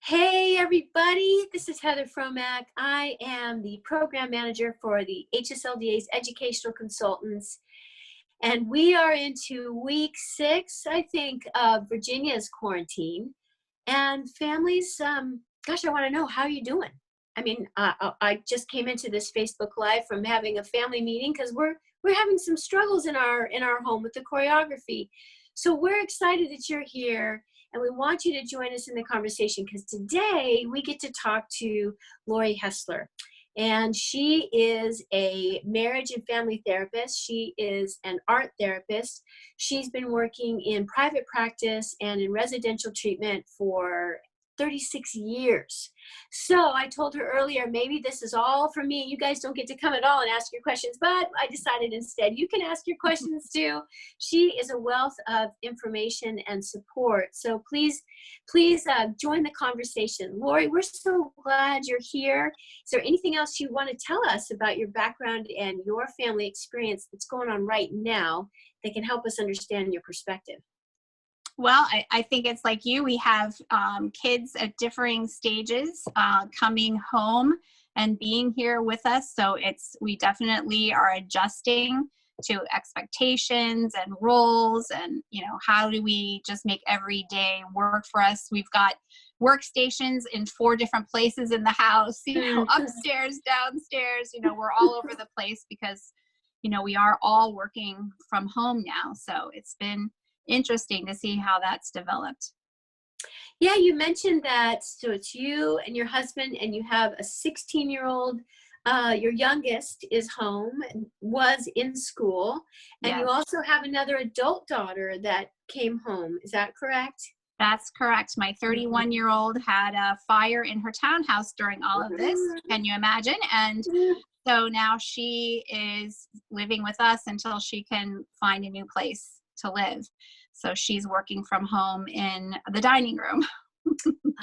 Hey everybody, this is Heather Fromack. I am the program manager for the HSLDA's Educational Consultants, and we are into week 6, I think, of Virginia's quarantine. And families, gosh, I want to know, how are you doing? I mean, I just came into this Facebook Live from having a family meeting because we're having some struggles in our home with the choreography. So we're excited that you're here, and we want you to join us in the conversation because today we get to talk to Lori Hessler. And she is a marriage and family therapist. She is an art therapist. She's been working in private practice and in residential treatment for 36 years. So I told her earlier, maybe this is all for me. You guys don't get to come at all and ask your questions, but I decided instead you can ask your questions too. She is a wealth of information and support. So please join the conversation. Lori, we're so glad you're here. Is there anything else you want to tell us about your background and your family experience that's going on right now that can help us understand your perspective? Well, I think it's like you. We have kids at differing stages coming home and being here with us. So we definitely are adjusting to expectations and roles, and how do we just make every day work for us. We've got workstations in 4 different places in the house, upstairs, downstairs. We're all over the place because we are all working from home now. So it's been interesting to see how that's developed. Yeah, you mentioned that. So it's you and your husband, and you have a 16-year-old. Your youngest is home and was in school, and Yes. You also have another adult daughter that came home. Is that correct? That's correct. My 31-year-old had a fire in her townhouse during all of this. Can you imagine? And so now she is living with us until she can find a new place to live. So she's working from home in the dining room.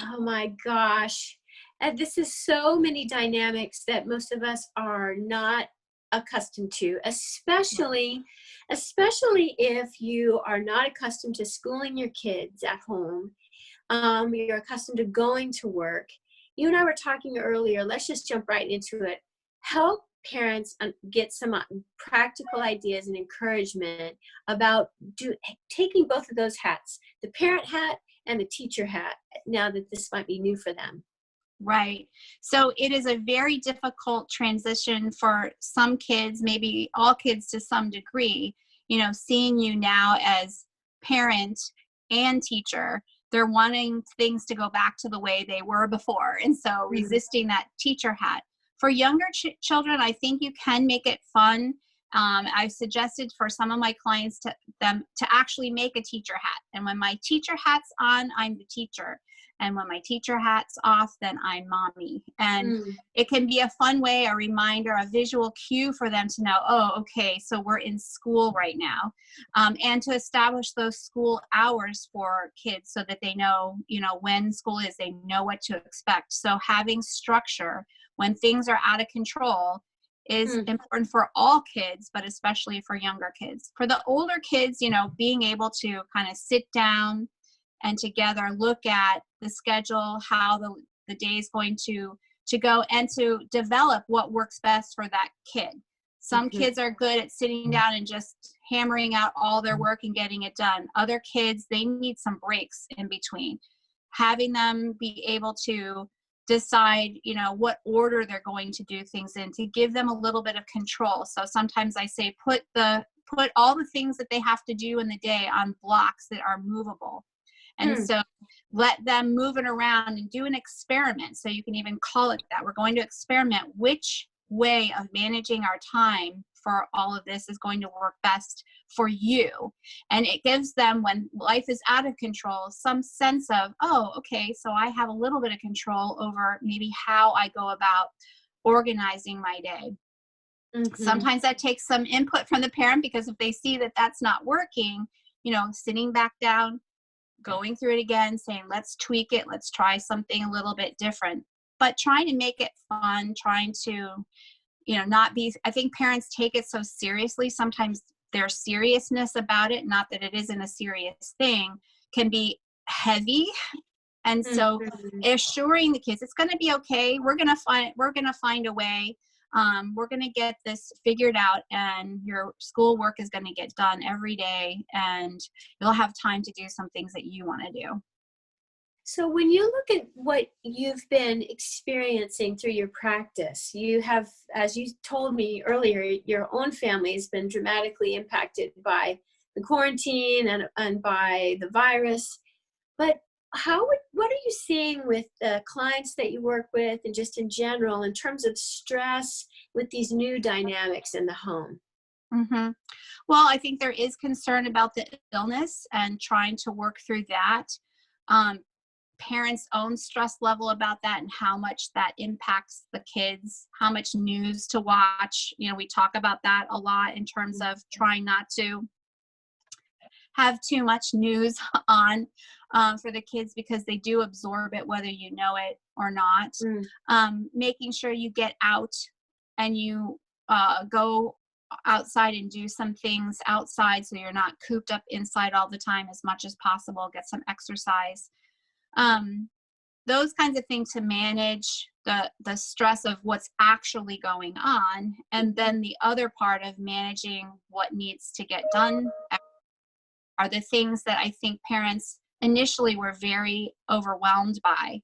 Oh my gosh. And this is so many dynamics that most of us are not accustomed to, especially if you are not accustomed to schooling your kids at home. You're accustomed to going to work. You and I were talking earlier. Let's just jump right into it. Help parents get some practical ideas and encouragement about taking both of those hats, the parent hat and the teacher hat, now that this might be new for them. Right. So it is a very difficult transition for some kids, maybe all kids to some degree, seeing you now as parent and teacher. They're wanting things to go back to the way they were before. And so resisting that teacher hat. For younger children, I think you can make it fun. I've suggested for some of my clients to actually make a teacher hat. And when my teacher hat's on, I'm the teacher. And when my teacher hat's off, then I'm mommy. And it can be a fun way, a reminder, a visual cue for them to know, oh, okay, so we're in school right now. And to establish those school hours for kids so that they know, when school is, they know what to expect. So having structure when things are out of control is important for all kids, but especially for younger kids. For the older kids, being able to kind of sit down and together look at the schedule, how the day is going to go, and to develop what works best for that kid. Some kids are good at sitting down and just hammering out all their work and getting it done. Other kids, they need some breaks in between. Having them be able to decide, what order they're going to do things in, to give them a little bit of control. So sometimes I say, put all the things that they have to do in the day on blocks that are movable. And so let them move it around and do an experiment. So you can even call it that. We're going to experiment which way of managing our time for all of this is going to work best for you. And it gives them, when life is out of control, some sense of, oh, okay, so I have a little bit of control over maybe how I go about organizing my day. Sometimes that takes some input from the parent, because if they see that that's not working, sitting back down, going through it again, saying, let's tweak it, let's try something a little bit different, but trying to make it fun, trying to, not be, I think parents take it so seriously. Sometimes their seriousness about it, not that it isn't a serious thing, can be heavy And so Mhm. assuring the kids it's going to be okay. We're going to find a way. We're going to get this figured out, and your schoolwork is going to get done every day, and you'll have time to do some things that you want to do. So when you look at what you've been experiencing through your practice, you have, as you told me earlier, your own family has been dramatically impacted by the quarantine and by the virus. But what are you seeing with the clients that you work with and just in general in terms of stress with these new dynamics in the home? Hmm. Well, I think there is concern about the illness and trying to work through that. Um, Parents' own stress level about that and how much that impacts the kids, how much news to watch. We talk about that a lot in terms of trying not to have too much news on for the kids, because they do absorb it whether you know it or not. Mm. Making sure you get out and you go outside and do some things outside, so you're not cooped up inside all the time as much as possible. Get some exercise. Those kinds of things to manage the stress of what's actually going on. And then the other part of managing what needs to get done are the things that I think parents initially were very overwhelmed by.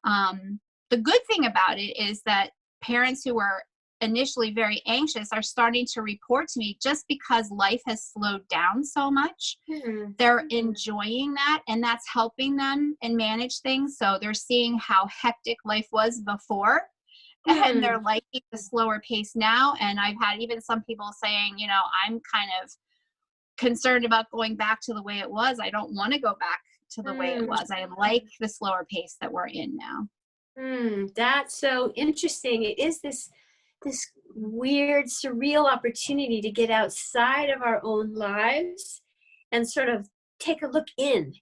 The good thing about it is that parents who were initially very anxious are starting to report to me, just because life has slowed down so much. Mhm. They're enjoying that, and that's helping them and manage things. So they're seeing how hectic life was before, and they're Mhm. liking the slower pace now. And I've had even some people saying, I'm kind of concerned about going back to the way it was. I don't want to go back to the way it Mm. was. I like the slower pace that we're in now. That's so interesting. It is this weird, surreal opportunity to get outside of our own lives and sort of take a look in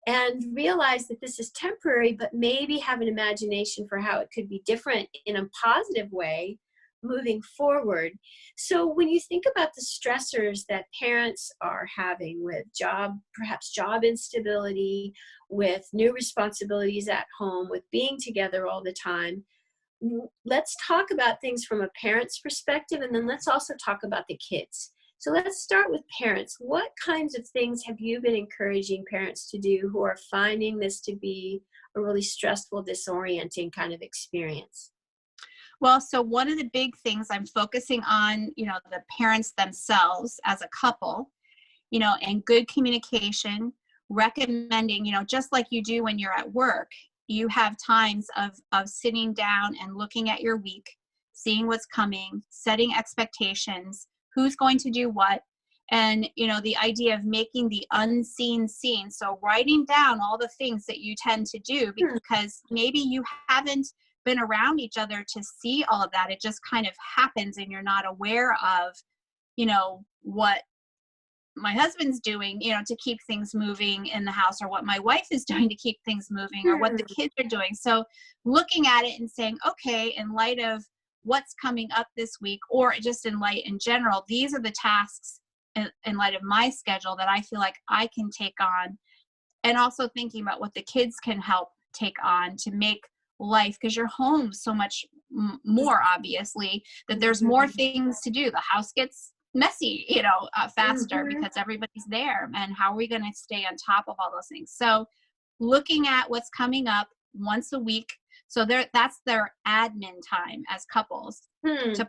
and realize that this is temporary, but maybe have an imagination for how it could be different in a positive way moving forward. So when you think about the stressors that parents are having with perhaps job instability, with new responsibilities at home, with being together all the time, let's talk about things from a parent's perspective, and then let's also talk about the kids. So let's start with parents. What kinds of things have you been encouraging parents to do who are finding this to be a really stressful, disorienting kind of experience? Well, so one of the big things I'm focusing on, the parents themselves as a couple, and good communication, recommending, just like you do when you're at work, you have times of sitting down and looking at your week, seeing what's coming, setting expectations, who's going to do what. And, the idea of making the unseen seen. So writing down all the things that you tend to do, Hmm. because maybe you haven't been around each other to see all of that. It just kind of happens and you're not aware of, what my husband's doing, to keep things moving in the house, or what my wife is doing to keep things moving, or what the Hmm. kids are doing. So looking at it and saying, okay, in light of what's coming up this week, or just in light in general, these are the tasks in light of my schedule that I feel like I can take on. And also thinking about what the kids can help take on to make life, because you're home so much more, obviously, that there's more things to do. The house gets messy, faster Mhm. because everybody's there. And how are we going to stay on top of all those things? So looking at what's coming up once a week. So that's their admin time as couples, Hmm. to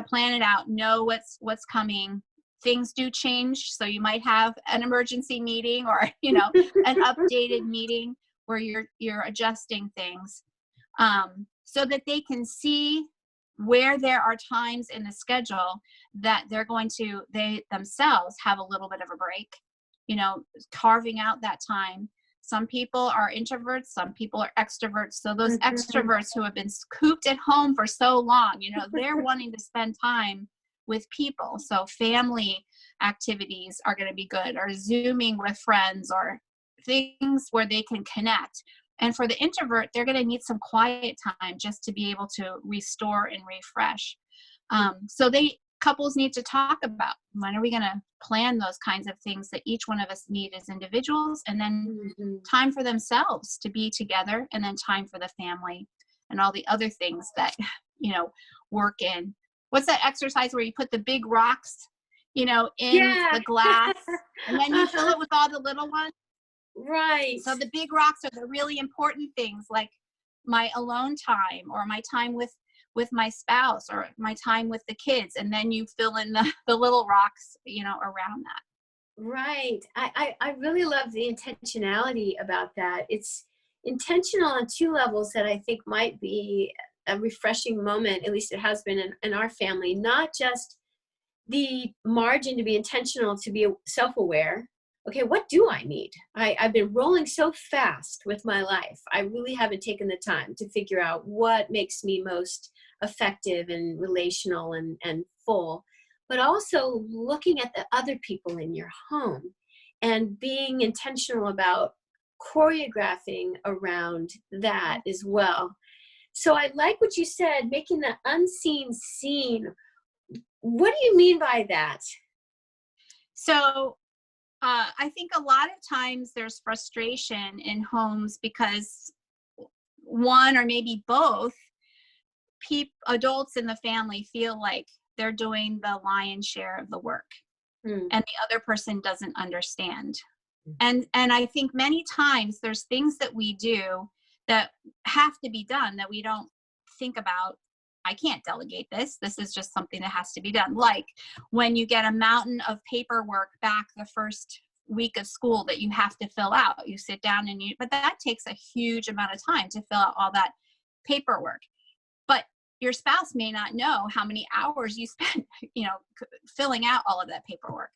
plan it out, know what's coming. Things do change, so you might have an emergency meeting, or an updated meeting where you're adjusting things, so that they can see where there are times in the schedule that they themselves have a little bit of a break, carving out that time. Some people are introverts, some people are extroverts. So those Mhm. extroverts who have been cooped at home for so long, they're wanting to spend time with people. So family activities are going to be good, or Zooming with friends, or things where they can connect. And for the introvert, they're going to need some quiet time just to be able to restore and refresh. So couples need to talk about. When are we going to plan those kinds of things that each one of us need as individuals, and then Mm-hmm. time for themselves to be together, and then time for the family and all the other things that, work in. What's that exercise where you put the big rocks, in Yeah. the glass, and then you fill Uh-huh. it with all the little ones? Right. So the big rocks are the really important things, like my alone time, or my time with my spouse, or my time with the kids, and then you fill in the little rocks, around that. Right. I really love the intentionality about that. It's intentional on two levels that I think might be a refreshing moment, at least it has been in our family. Not just the margin to be intentional, to be self-aware. Okay, what do I need? I've been rolling so fast with my life. I really haven't taken the time to figure out what makes me most effective and relational and full, but also looking at the other people in your home and being intentional about choreographing around that as well. So I like what you said, making the unseen seen. What do you mean by that? So I think a lot of times there's frustration in homes because one, or maybe both, adults in the family feel like they're doing the lion's share of the work, Hmm. and the other person doesn't understand. And I think many times there's things that we do that have to be done that we don't think about. I can't delegate this. This is just something that has to be done. Like when you get a mountain of paperwork back the first week of school that you have to fill out, you sit down but that takes a huge amount of time to fill out all that paperwork. But your spouse may not know how many hours you spent, filling out all of that paperwork.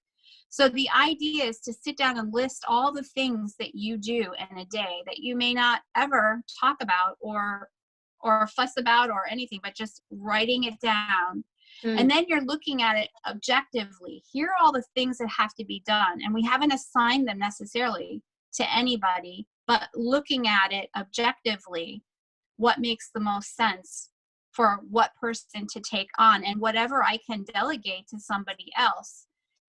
So the idea is to sit down and list all the things that you do in a day that you may not ever talk about or fuss about or anything, but just writing it down. Hmm. And then you're looking at it objectively. Here are all the things that have to be done. And we haven't assigned them necessarily to anybody, but looking at it objectively, what makes the most sense for what person to take on, and whatever I can delegate to somebody else,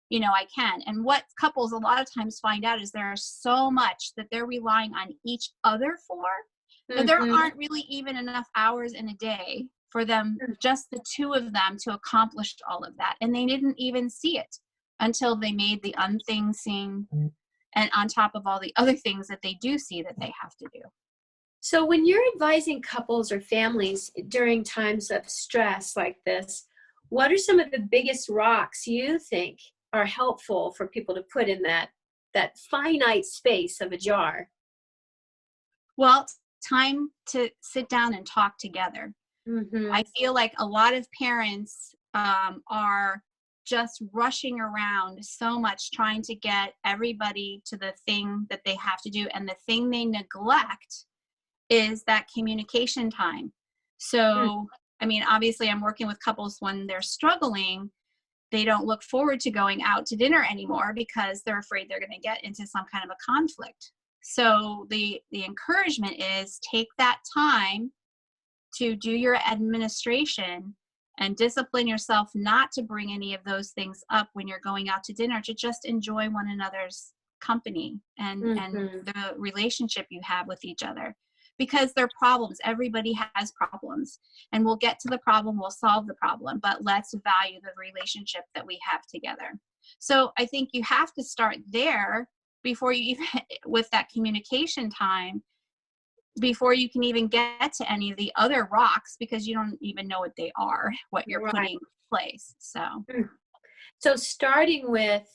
I can. And what couples a lot of times find out is there's so much that they're relying on each other for, that there Mm-hmm. aren't really even enough hours in a day for them, just the two of them, to accomplish all of that. And they didn't even see it until they made the unthing seen, and on top of all the other things that they do see that they have to do. So when you're advising couples or families during times of stress like this, what are some of the biggest rocks you think are helpful for people to put in that finite space of a jar? Well, it's time to sit down and talk together. Mm-hmm. I feel like a lot of parents are just rushing around so much, trying to get everybody to the thing that they have to do. And the thing they neglect is that communication time. So, I mean, obviously, I'm working with couples when they're struggling. They don't look forward to going out to dinner anymore because they're afraid they're going to get into some kind of a conflict. So the encouragement is take that time to do your administration and discipline yourself not to bring any of those things up when you're going out to dinner, to just enjoy one another's company and Mm-hmm. the relationship you have with each other. Because they're problems. Everybody has problems. And we'll get to the problem, we'll solve the problem, but let's value the relationship that we have together. So I think you have to start there before you even, with that communication time, before you can even get to any of the other rocks, because you don't even know what they are, what you're Right. putting in place. So So starting with,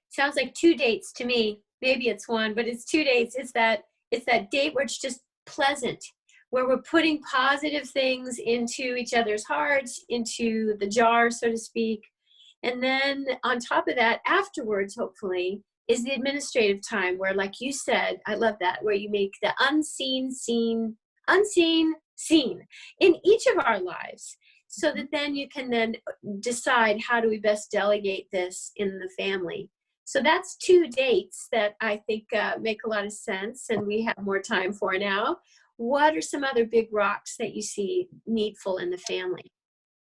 sounds like two dates to me. Maybe it's one, but it's two dates. It's that date where it's just pleasant, where we're putting positive things into each other's hearts, into the jar, so to speak. And then on top of that, afterwards, hopefully, is the administrative time where, like you said, I love that, where you make the unseen seen in each of our lives, so that then you can then decide, how do we best delegate this in the family? So that's two dates that I think make a lot of sense, and we have more time for now. What are some other big rocks that you see needful in the family?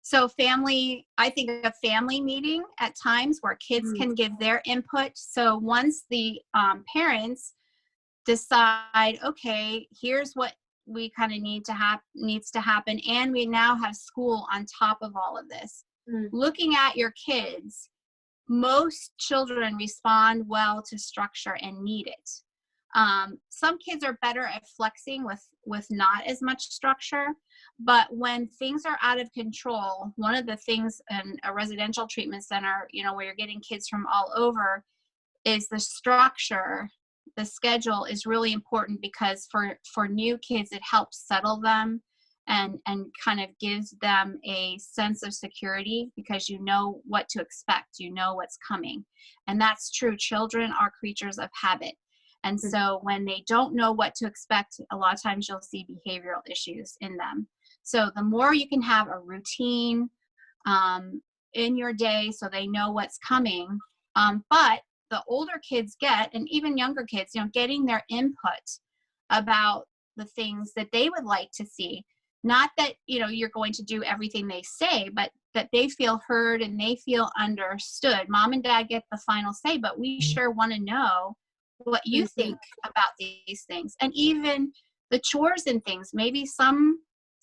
So I think a family meeting at times where kids Mm. can give their input. So once the parents decide, okay, here's what we kind of needs to happen, and we now have school on top of all of this. Mm. Looking at your kids, most children respond well to structure and need it. Some kids are better at flexing with not as much structure, but when things are out of control, one of the things in a residential treatment center, where you're getting kids from all over, is the structure. The schedule is really important because for new kids, it helps settle them and kind of gives them a sense of security because you know what to expect, you know what's coming. And that's true. Children are creatures of habit. And so when they don't know what to expect, a lot of times you'll see behavioral issues in them. So the more you can have a routine in your day so they know what's coming, but the older kids get, and even younger kids, getting their input about the things that they would like to see. Not that, you're going to do everything they say, but that they feel heard and they feel understood. Mom and dad get the final say, but we sure want to know what you think about these things. And even the chores and things. Maybe some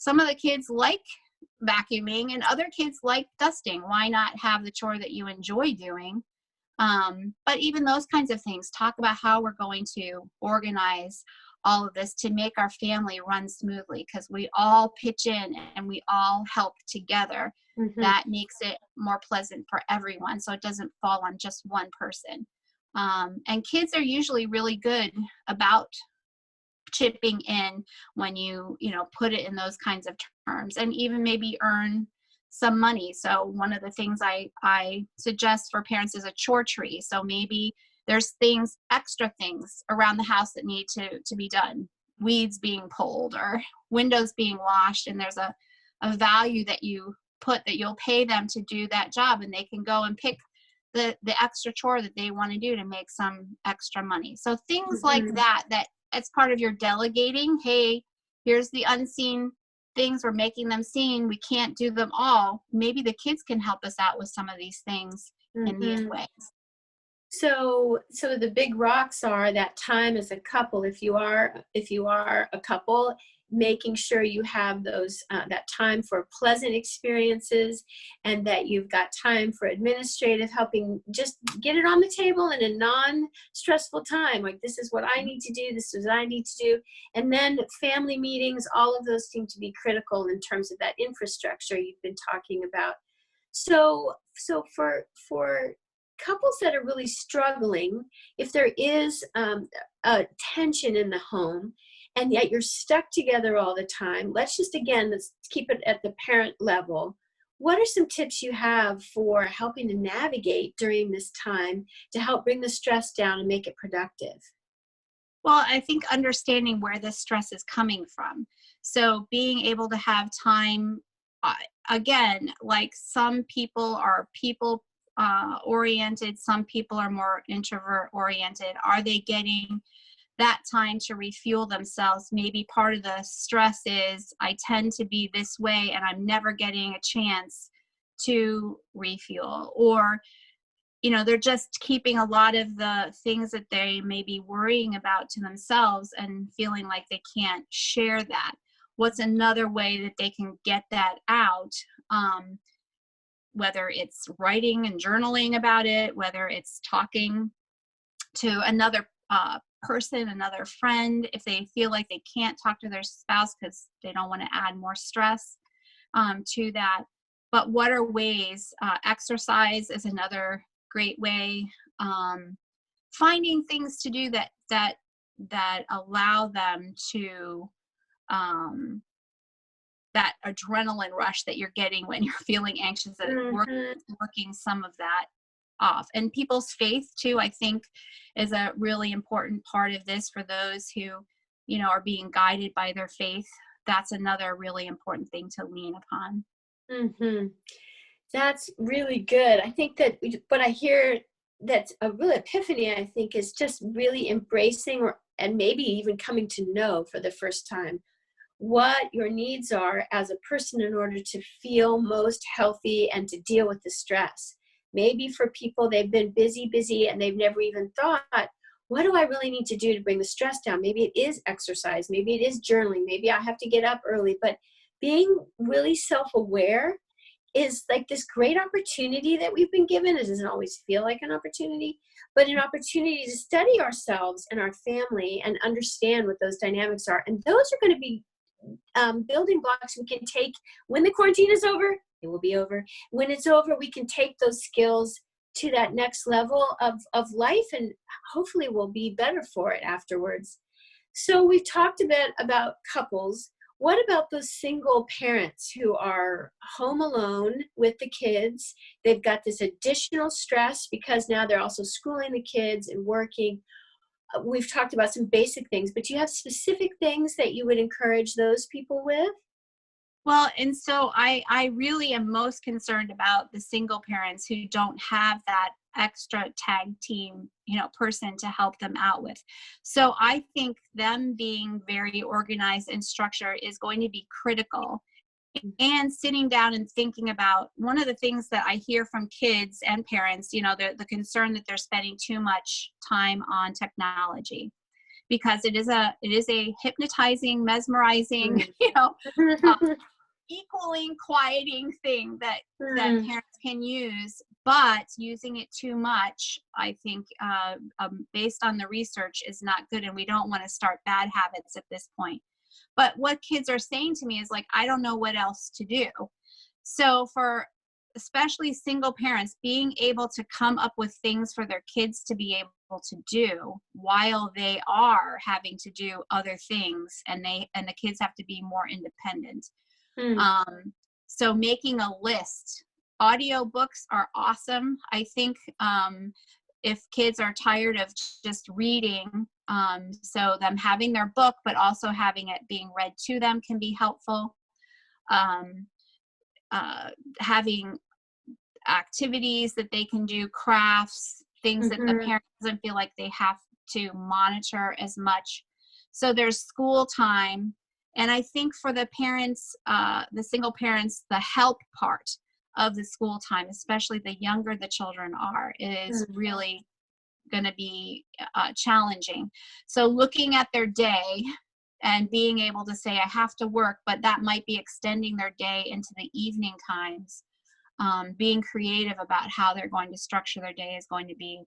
of the kids like vacuuming and other kids like dusting. Why not have the chore that you enjoy doing? But even those kinds of things, talk about how we're going to organize all of this to make our family run smoothly, because we all pitch in and we all help together. That makes it more pleasant for everyone, so it doesn't fall on just one person. And kids are usually really good about chipping in when you put it in those kinds of terms, and even maybe earn some money. So one of the things I suggest for parents is a chore tree. So maybe there's extra things around the house that need to be done, weeds being pulled or windows being washed, and there's a value that you put that you'll pay them to do that job, and they can go and pick the extra chore that they want to do to make some extra money. So things like that it's part of your delegating. Hey, here's the unseen things, we're making them seen, we can't do them all. Maybe the kids can help us out with some of these things in these ways. So the big rocks are that time as a couple. If you are a couple, making sure you have those that time for pleasant experiences, and that you've got time for administrative helping. Just get it on the table in a non-stressful time. Like, this is what I need to do. This is what I need to do. And then family meetings. All of those seem to be critical in terms of that infrastructure you've been talking about. So for couples that are really struggling, if there is a tension in the home and yet you're stuck together all the time, let's keep it at the parent level. What are some tips you have for helping to navigate during this time to help bring the stress down and make it productive? Well, I think understanding where the stress is coming from. So being able to have time, again, like some people are people oriented, some people are more introvert oriented. Are they getting that time to refuel themselves? Maybe part of the stress is I tend to be this way and I'm never getting a chance to refuel. Or they're just keeping a lot of the things that they may be worrying about to themselves and feeling like they can't share that. What's another way that they can get that out? Whether it's writing and journaling about it, whether it's talking to another person, another friend, if they feel like they can't talk to their spouse because they don't want to add more stress to that. But what are ways? Exercise is another great way. Finding things to do that allow them to that adrenaline rush that you're getting when you're feeling anxious, and working some of that off. And people's faith too, I think, is a really important part of this for those who, are being guided by their faith. That's another really important thing to lean upon. That's really good. I think that what I hear that's a real epiphany, I think, is just really embracing and maybe even coming to know for the first time what your needs are as a person in order to feel most healthy and to deal with the stress. Maybe for people, they've been busy, and they've never even thought, what do I really need to do to bring the stress down? Maybe it is exercise. Maybe it is journaling. Maybe I have to get up early. But being really self-aware is like this great opportunity that we've been given. It doesn't always feel like an opportunity, but an opportunity to study ourselves and our family and understand what those dynamics are. And those are going to be building blocks we can take when the quarantine is over. It will be over. When it's over, we can take those skills to that next level of life, and hopefully we'll be better for it afterwards. So we've talked a bit about couples. What about those single parents who are home alone with the kids? They've got this additional stress because now they're also schooling the kids and working. We've talked about some basic things, but do you have specific things that you would encourage those people with? Well, and so I really am most concerned about the single parents who don't have that extra tag team, person to help them out with. So I think them being very organized and structured is going to be critical. And sitting down and thinking about one of the things that I hear from kids and parents, the concern that they're spending too much time on technology, because it is a hypnotizing, mesmerizing, equaling quieting thing that parents can use, but using it too much, I think, based on the research, is not good, and we don't want to start bad habits at this point. But what kids are saying to me is like, I don't know what else to do. So for especially single parents, being able to come up with things for their kids to be able to do while they are having to do other things, and the kids have to be more independent. So making a list. Audiobooks are awesome. I think if kids are tired of just reading, so them having their book, but also having it being read to them can be helpful. Having activities that they can do, crafts, things that the parent doesn't feel like they have to monitor as much. So there's school time. And I think for the parents, the single parents, the help part of the school time, especially the younger the children are, is really going to be challenging. So looking at their day and being able to say, I have to work, but that might be extending their day into the evening times. Being creative about how they're going to structure their day is going to be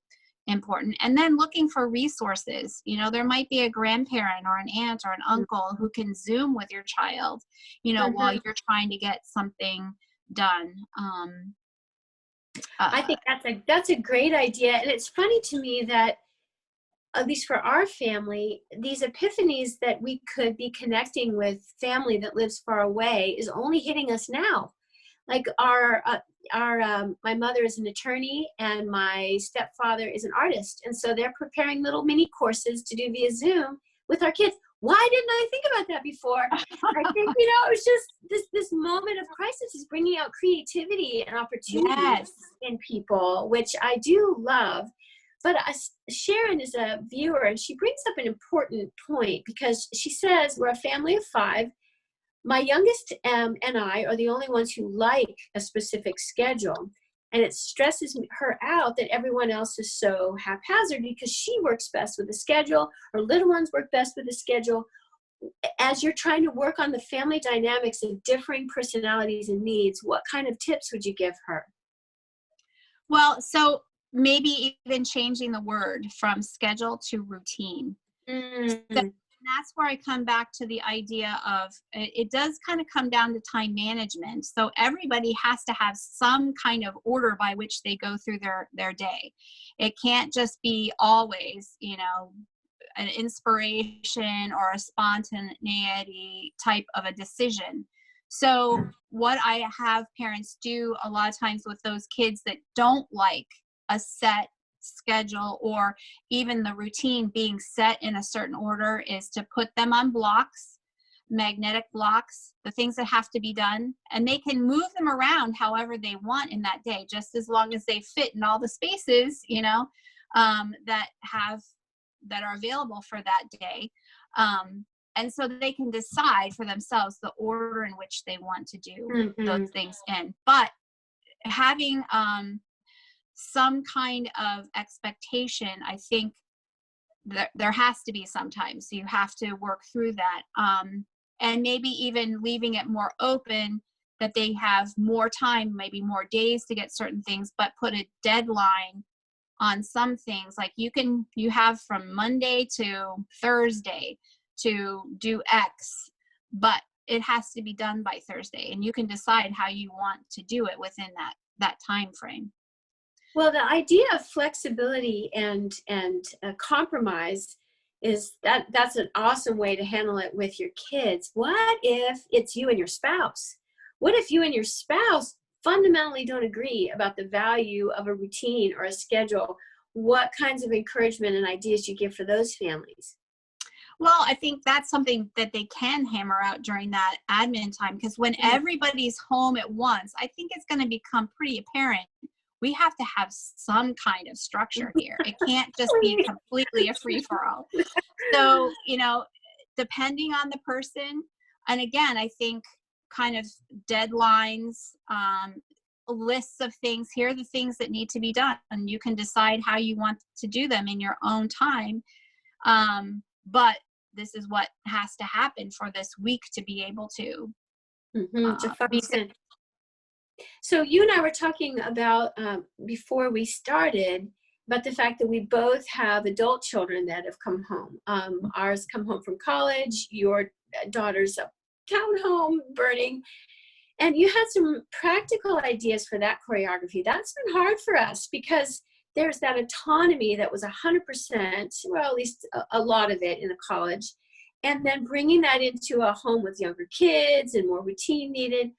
important. And then looking for resources. There might be a grandparent or an aunt or an uncle who can Zoom with your child, while you're trying to get something done. I think that's a great idea. And it's funny to me that, at least for our family, these epiphanies that we could be connecting with family that lives far away is only hitting us now. Like my mother is an attorney and my stepfather is an artist. And so they're preparing little mini courses to do via Zoom with our kids. Why didn't I think about that before? I think, it was just this moment of crisis is bringing out creativity and opportunity in people, which I do love. But Sharon is a viewer, and she brings up an important point, because she says, we're a family of 5. My youngest and I are the only ones who like a specific schedule. And it stresses her out that everyone else is so haphazard, because she works best with a schedule. Her little ones work best with a schedule. As you're trying to work on the family dynamics of differing personalities and needs, what kind of tips would you give her? Well, so maybe even changing the word from schedule to routine. And that's where I come back to the idea of it does kind of come down to time management. So everybody has to have some kind of order by which they go through their day. It can't just be always, an inspiration or a spontaneity type of a decision. So what I have parents do a lot of times with those kids that don't like a set schedule or even the routine being set in a certain order is to put them on blocks, magnetic blocks, the things that have to be done, and they can move them around however they want in that day, just as long as they fit in all the spaces, that are available for that day. and so they can decide for themselves the order in which they want to do those things in. But having some kind of expectation, I think there has to be sometimes. So you have to work through that. And maybe even leaving it more open that they have more time, maybe more days to get certain things, but put a deadline on some things. Like you have from Monday to Thursday to do X, but it has to be done by Thursday, and you can decide how you want to do it within that time frame. Well, the idea of flexibility and compromise is that's an awesome way to handle it with your kids. What if it's you and your spouse? What if you and your spouse fundamentally don't agree about the value of a routine or a schedule? What kinds of encouragement and ideas do you give for those families? Well, I think that's something that they can hammer out during that admin time, because when everybody's home at once, I think it's going to become pretty apparent we have to have some kind of structure here. It can't just be completely a free-for-all. So, depending on the person, and again, I think kind of deadlines, lists of things, here are the things that need to be done, and you can decide how you want to do them in your own time. But this is what has to happen for this week to be able to be function. So you and I were talking about before we started about the fact that we both have adult children that have come home. Ours come home from college. Your daughter's a townhome burning. And you had some practical ideas for that choreography. That's been hard for us because there's that autonomy that was 100%, well, at least a lot of it in a college. And then bringing that into a home with younger kids and more routine needed.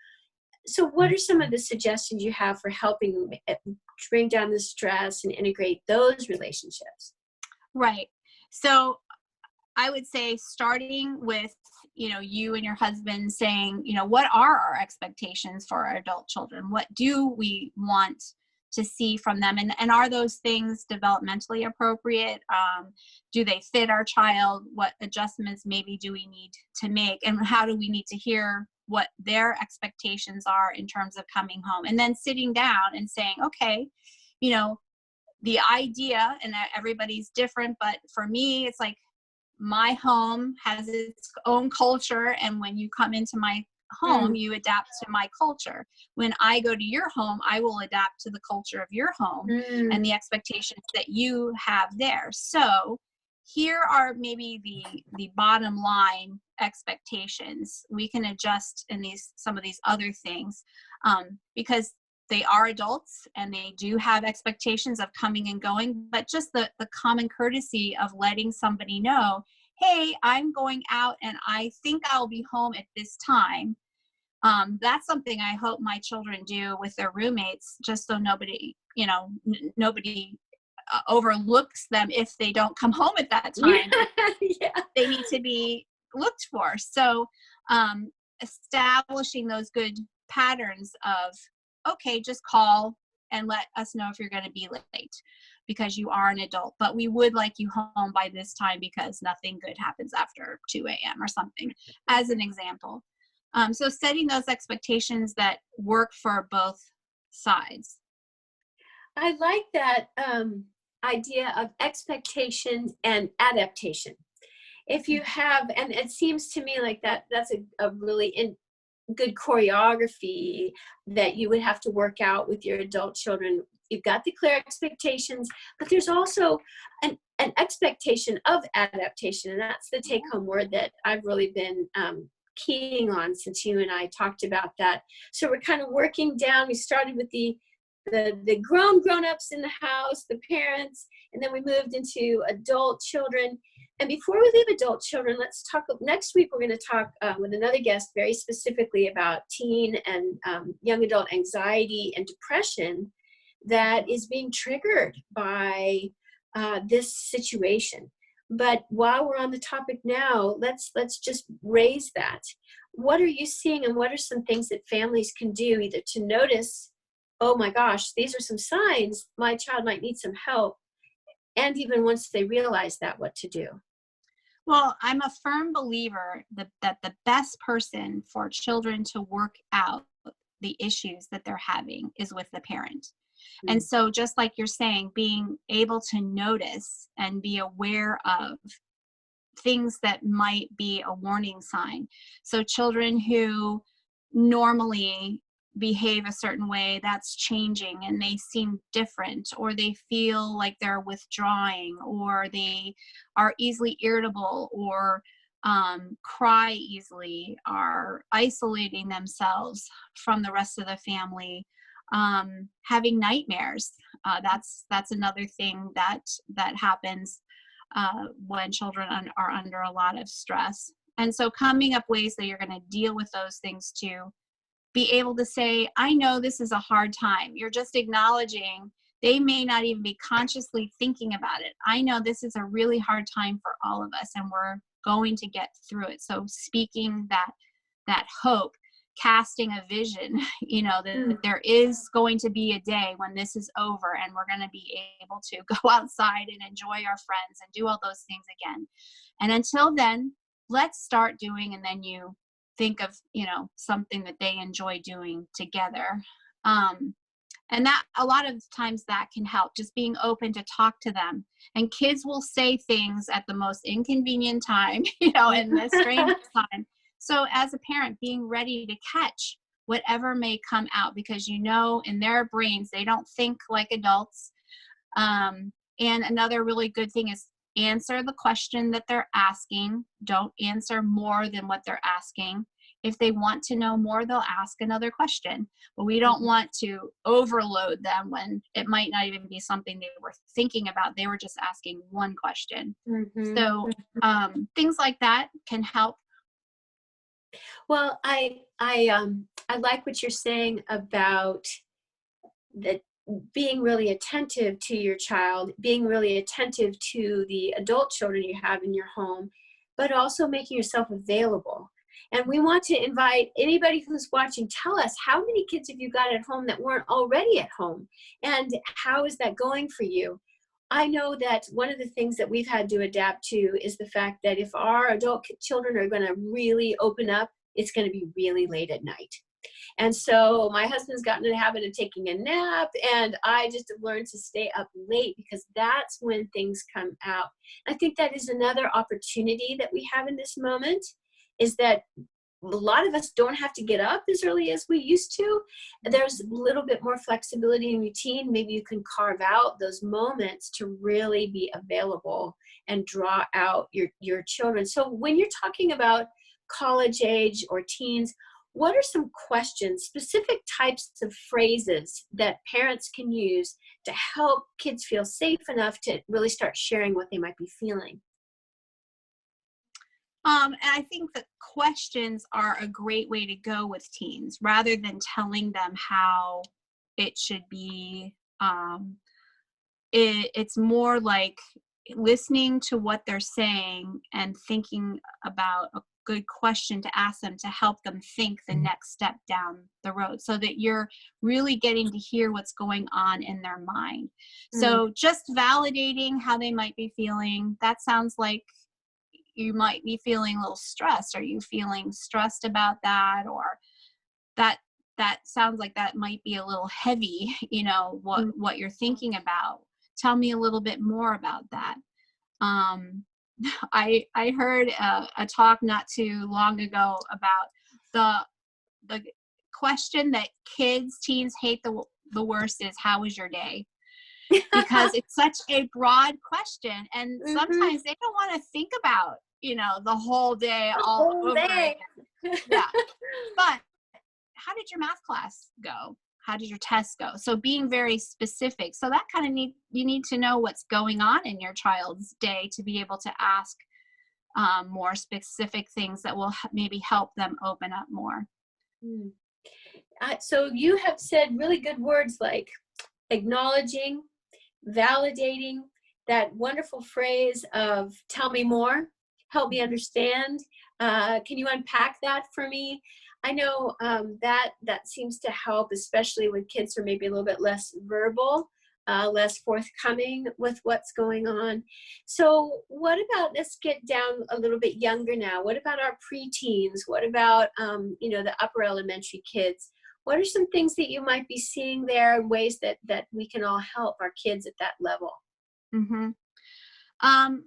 So what are some of the suggestions you have for helping bring down the stress and integrate those relationships? Right. So I would say starting with, you and your husband saying, what are our expectations for our adult children? What do we want to see from them? And are those things developmentally appropriate? Do they fit our child? What adjustments maybe do we need to make? And how do we need to hear what their expectations are in terms of coming home? And then sitting down and saying, okay, the idea, and everybody's different, but for me, it's like my home has its own culture. And when you come into my home, you adapt to my culture. When I go to your home, I will adapt to the culture of your home and the expectations that you have there. So here are maybe the bottom line expectations. We can adjust in some of these other things because they are adults and they do have expectations of coming and going, but just the common courtesy of letting somebody know, hey, I'm going out and I think I'll be home at this time. That's something I hope my children do with their roommates, just so nobody overlooks them if they don't come home at that time. Yeah. They need to be looked for. So establishing those good patterns of, okay, just call and let us know if you're going to be late because you are an adult, but we would like you home by this time because nothing good happens after 2 a.m. or something, as an example. So setting those expectations that work for both sides. I like that idea of expectation and adaptation. If you have, and it seems to me like that's a really good choreography that you would have to work out with your adult children. You've got the clear expectations, but there's also an expectation of adaptation, and that's the take-home word that I've really been keying on since you and I talked about that. So we're kind of working down. We started with the grown-ups in the house, the parents, and then we moved into adult children. And before we leave adult children, let's talk, next week we're going to talk with another guest very specifically about teen and young adult anxiety and depression that is being triggered by this situation. But while we're on the topic now, let's just raise that. What are you seeing, and what are some things that families can do either to notice, oh my gosh, these are some signs my child might need some help, and even once they realize that, what to do? Well, I'm a firm believer that the best person for children to work out the issues that they're having is with the parent. And Mm. so, just like you're saying, being able to notice and be aware of things that might be a warning sign. So, children who normally behave a certain way, that's changing and they seem different, or they feel like they're withdrawing, or they are easily irritable, or cry easily, are isolating themselves from the rest of the family, having nightmares. That's another thing that happens when children are under a lot of stress. And so coming up ways that you're going to deal with those things to be able to say, I know this is a hard time. You're just acknowledging they may not even be consciously thinking about it. I know this is a really hard time for all of us and we're going to get through it. So speaking that hope, casting a vision, that there is going to be a day when this is over and we're going to be able to go outside and enjoy our friends and do all those things again. And until then, let's start doing, and then you think of, something that they enjoy doing together. And that a lot of times that can help, just being open to talk to them. And kids will say things at the most inconvenient time, in the strangest time. So as a parent, being ready to catch whatever may come out, because in their brains, they don't think like adults. And another really good thing is answer the question that they're asking. Don't answer more than what they're asking. If they want to know more, they'll ask another question. But we don't want to overload them when it might not even be something they were thinking about. They were just asking one question. Mm-hmm. So things like that can help. Well, I like what you're saying about that, being really attentive to your child, being really attentive to the adult children you have in your home, but also making yourself available. And we want to invite anybody who's watching, tell us, how many kids have you got at home that weren't already at home? And how is that going for you? I know that one of the things that we've had to adapt to is the fact that if our adult children are going to really open up, it's going to be really late at night. And so my husband's gotten in the habit of taking a nap, and I just have learned to stay up late because that's when things come out. I think that is another opportunity that we have in this moment, is that a lot of us don't have to get up as early as we used to. There's a little bit more flexibility in routine. Maybe you can carve out those moments to really be available and draw out your children. So when you're talking about college age or teens, what are some questions, specific types of phrases that parents can use to help kids feel safe enough to really start sharing what they might be feeling? And I think that questions are a great way to go with teens, rather than telling them how it should be. It's more like listening to what they're saying and thinking about a good question to ask them to help them think the next step down the road, so that you're really getting to hear what's going on in their mind. So just validating how they might be feeling. That sounds like you might be feeling a little stressed. Are you feeling stressed about that? Or that sounds like that might be a little heavy, what you're thinking about. Tell me a little bit more about that. I heard a talk not too long ago about the question that teens hate the worst is, how was your day? Because it's such a broad question, and sometimes they don't want to think about, the whole day all over again. Yeah. But how did your math class go? How did your test go? So being very specific. So that kind of you need to know what's going on in your child's day to be able to ask more specific things that will maybe help them open up more. So you have said really good words like acknowledging, validating, that wonderful phrase of tell me more, help me understand. Can you unpack that for me? I know that seems to help, especially with kids who are maybe a little bit less verbal. less forthcoming with what's going on. So what about, let's get down a little bit younger now. What about our preteens? What about, the upper elementary kids? What are some things that you might be seeing there, and ways that we can all help our kids at that level? Mm-hmm. Um,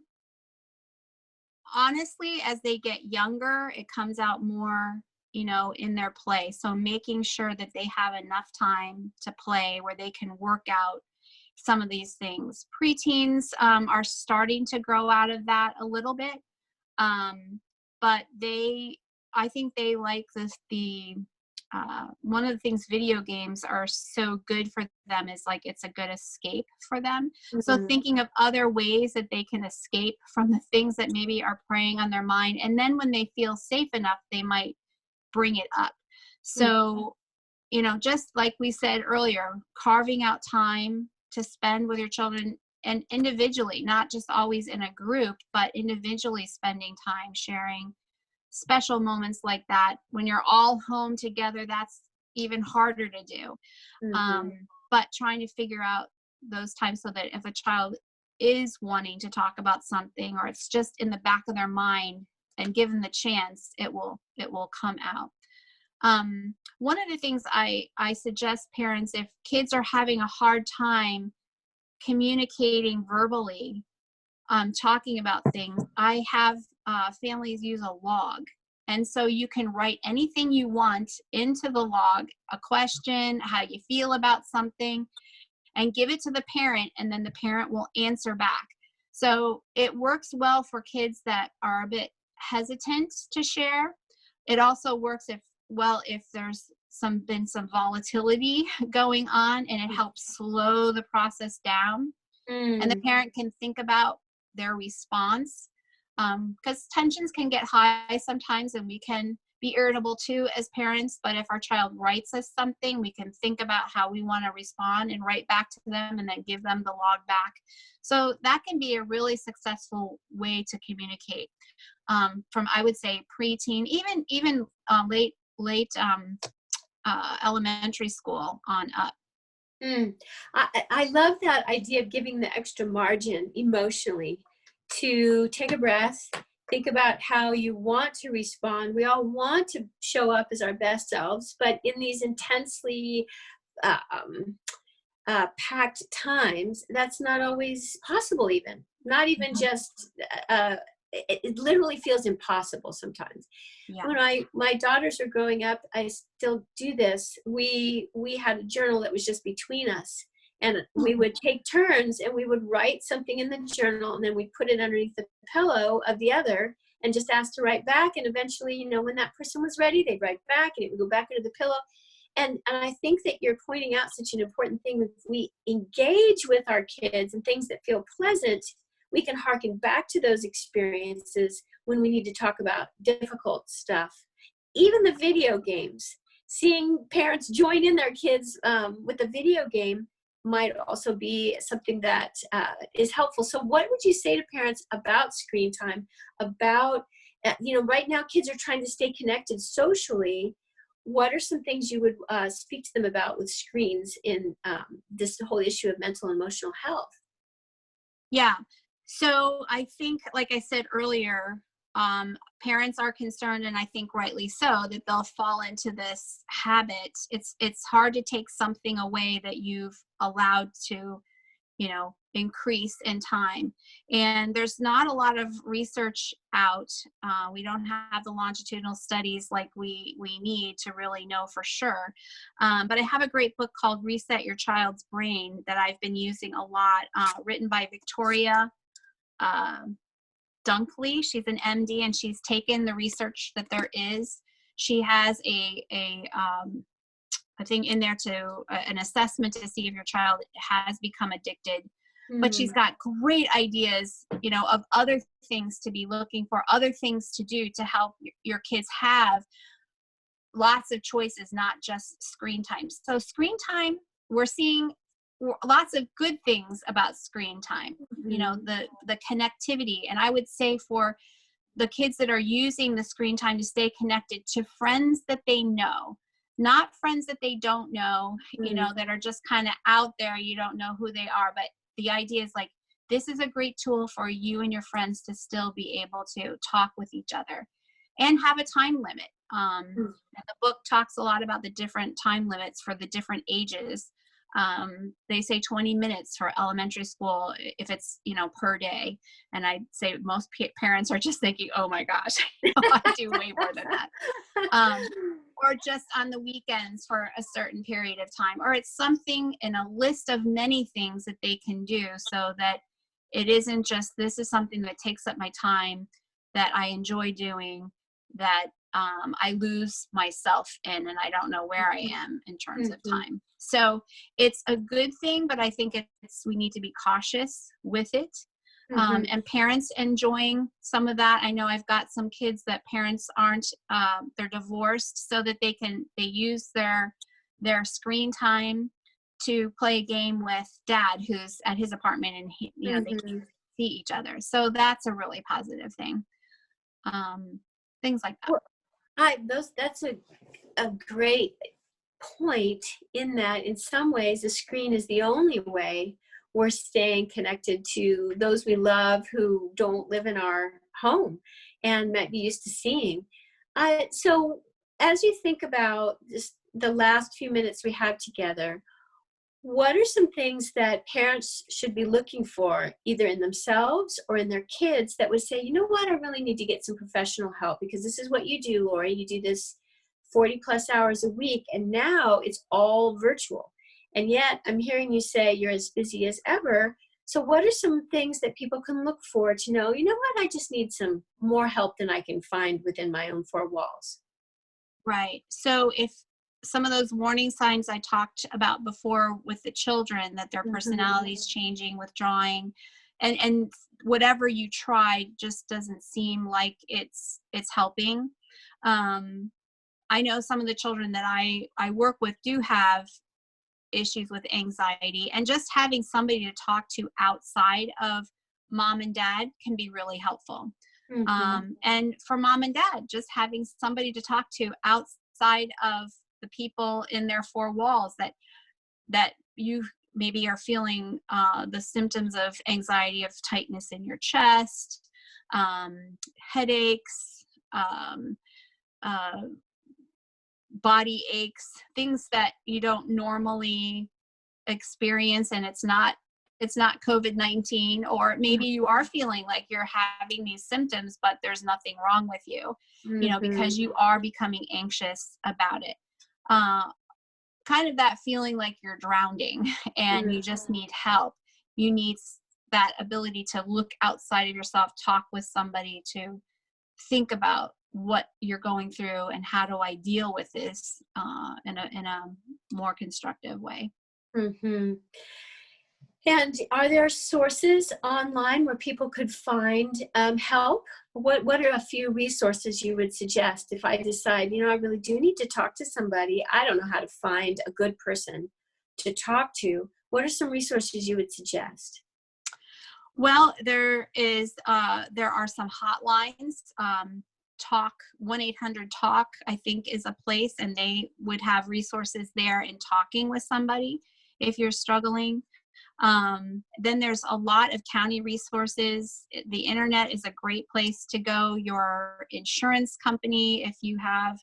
Honestly, as they get younger, it comes out more, in their play. So making sure that they have enough time to play where they can work out some of these things. Preteens are starting to grow out of that a little bit, but I think they like one of the things video games are so good for them is like it's a good escape for them. So Mhm. thinking of other ways that they can escape from the things that maybe are preying on their mind, and then when they feel safe enough, they might bring it up. Mhm. So, just like we said earlier, carving out time to spend with your children, and individually, not just always in a group, but individually spending time sharing special moments like that. When you're all home together, that's even harder to do. Mhm. But trying to figure out those times so that if a child is wanting to talk about something, or it's just in the back of their mind, and given the chance, it will come out. One of the things I suggest parents, if kids are having a hard time communicating verbally, talking about things, I have families use a log. And so you can write anything you want into the log, a question, how you feel about something, and give it to the parent, and then the parent will answer back. So it works well for kids that are a bit hesitant to share. It also works if there's been some volatility going on, and it helps slow the process down, and the Mm. parent can think about their response, because tensions can get high sometimes, and we can be irritable too as parents. But if our child writes us something, we can think about how we want to respond and write back to them, and then give them the log back. So that can be a really successful way to communicate, from, I would say, preteen, even late elementary school on up. Mm. I love that idea of giving the extra margin emotionally to take a breath, think about how you want to respond. We all want to show up as our best selves, but in these intensely um, packed times, that's not always possible, even. Not even Mhm. just, it literally feels impossible sometimes. Yeah. When my daughters are growing up, I still do this. We had a journal that was just between us, and we would take turns, and we would write something in the journal, and then we'd put it underneath the pillow of the other, and just ask to write back. And eventually, when that person was ready, they'd write back, and it would go back into the pillow. And I think that you're pointing out such an important thing. If we engage with our kids and things that feel pleasant, we can harken back to those experiences when we need to talk about difficult stuff. Even the video games, seeing parents join in their kids with a video game might also be something that is helpful. So what would you say to parents about screen time, about, right now kids are trying to stay connected socially. What are some things you would speak to them about with screens in this whole issue of mental and emotional health? Yeah. So I think, like I said earlier, parents are concerned, and I think rightly so, that they'll fall into this habit. It's hard to take something away that you've allowed to, increase in time. And there's not a lot of research out. We don't have the longitudinal studies like we need to really know for sure. But I have a great book called Reset Your Child's Brain that I've been using a lot, written by Victoria uh, Dunkley. She's an MD, and she's taken the research that there is. She has a thing in there an assessment to see if your child has become addicted. But she's Mm. got great ideas, of other things to be looking for, other things to do to help your kids have lots of choices, not just screen time. So screen time, we're seeing lots of good things about screen time, Mhm. the connectivity. And I would say for the kids that are using the screen time to stay connected to friends that they know, not friends that they don't know, you Mm. know, that are just kind of out there. You don't know who they are, but the idea is like, this is a great tool for you and your friends to still be able to talk with each other and have a time limit. Mm. And the book talks a lot about the different time limits for the different ages. They say 20 minutes for elementary school if it's, you know, per day. And I'd say most parents are just thinking, oh my gosh, I do way more than that. Or just on the weekends for a certain period of time, or it's something in a list of many things that they can do, so that it isn't just, this is something that takes up my time, that I enjoy doing, that I lose myself in, and I don't know where I am in terms of Mhm. time. So it's a good thing, but I think we need to be cautious with it. Mhm. And parents enjoying some of that. I know I've got some kids that parents aren't, they're divorced, so that they use their screen time to play a game with dad who's at his apartment, and you know, they can't Mhm. see each other. So that's a really positive thing. Things like that. Well, that's a great point, in that in some ways the screen is the only way we're staying connected to those we love who don't live in our home and might be used to seeing. So as you think about just the last few minutes we have together, what are some things that parents should be looking for, either in themselves or in their kids, that would say, you know what, I really need to get some professional help, because this is what you do, Lori. You do this 40 plus hours a week, and now it's all virtual. And yet I'm hearing you say you're as busy as ever. So what are some things that people can look for to know, you know what, I just need some more help than I can find within my own four walls? Right. So if some of those warning signs I talked about before with the children, that their Mm-hmm. personalities changing, withdrawing, and whatever you try just doesn't seem like it's helping. Um, I know some of the children that I work with do have issues with anxiety, and just having somebody to talk to outside of mom and dad can be really helpful. Mm-hmm. And for mom and dad, just having somebody to talk to outside of the people in their four walls, that you maybe are feeling the symptoms of anxiety, of tightness in your chest, headaches, uh, body aches, things that you don't normally experience, and it's not COVID-19, or maybe you are feeling like you're having these symptoms, but there's nothing wrong with you, you know, Mm-hmm. because you are becoming anxious about it. Uh, Kind of that feeling like you're drowning and you just need help. You need that ability to look outside of yourself, talk with somebody, to think about what you're going through and how do I deal with this in a more constructive way. Mm-hmm. And are there sources online where people could find help? What are a few resources you would suggest if I decide, you know, I really do need to talk to somebody? I don't know how to find a good person to talk to. What are some resources you would suggest? Well, there are some hotlines. Talk 1-800-TALK, I think, is a place, and they would have resources there in talking with somebody if you're struggling. Then there's a lot of county resources. The internet is a great place to go. Your insurance company, if you have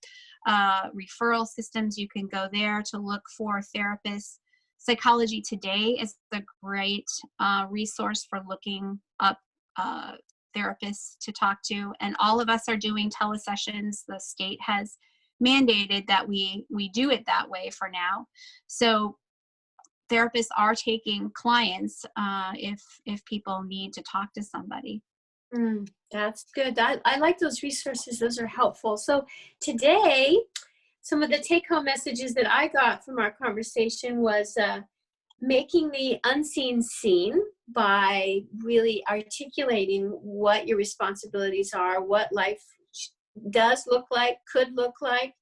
referral systems, you can go there to look for therapists. Psychology Today is a great resource for looking up uh, therapists to talk to. And all of us are doing telesessions. The state has mandated that we do it that way for now. So therapists are taking clients if people need to talk to somebody. That's good. I like those resources. Those are helpful. So today, some of the take-home messages that I got from our conversation was making the unseen seen by really articulating what your responsibilities are, what life does look like, could look like,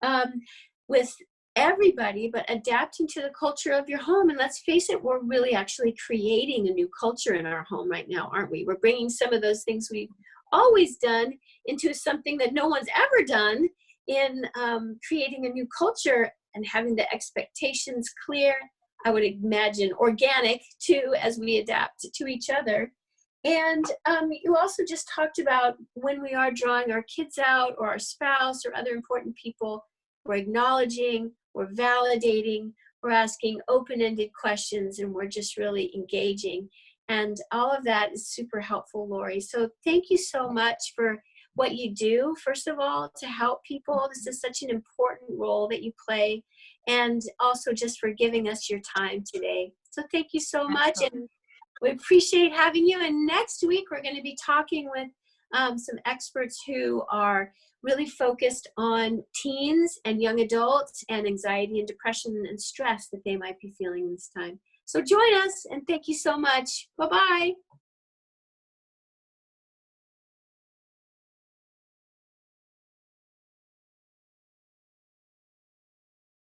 um, with everybody, but adapting to the culture of your home. And let's face it, we're really actually creating a new culture in our home right now, aren't we? We're bringing some of those things we've always done into something that no one's ever done. in creating a new culture and having the expectations clear. I would imagine organic too, as we adapt to each other. And you also just talked about when we are drawing our kids out or our spouse or other important people, we're acknowledging, we're validating, we're asking open-ended questions, and we're just really engaging. And all of that is super helpful, Lori. So thank you so much for what you do, first of all, to help people. This is such an important role that you play, and also just for giving us your time today. So thank you so much, and we appreciate having you. And next week, we're going to be talking with some experts who are really focused on teens and young adults and anxiety and depression and stress that they might be feeling this time. So join us, and thank you so much. Bye-bye.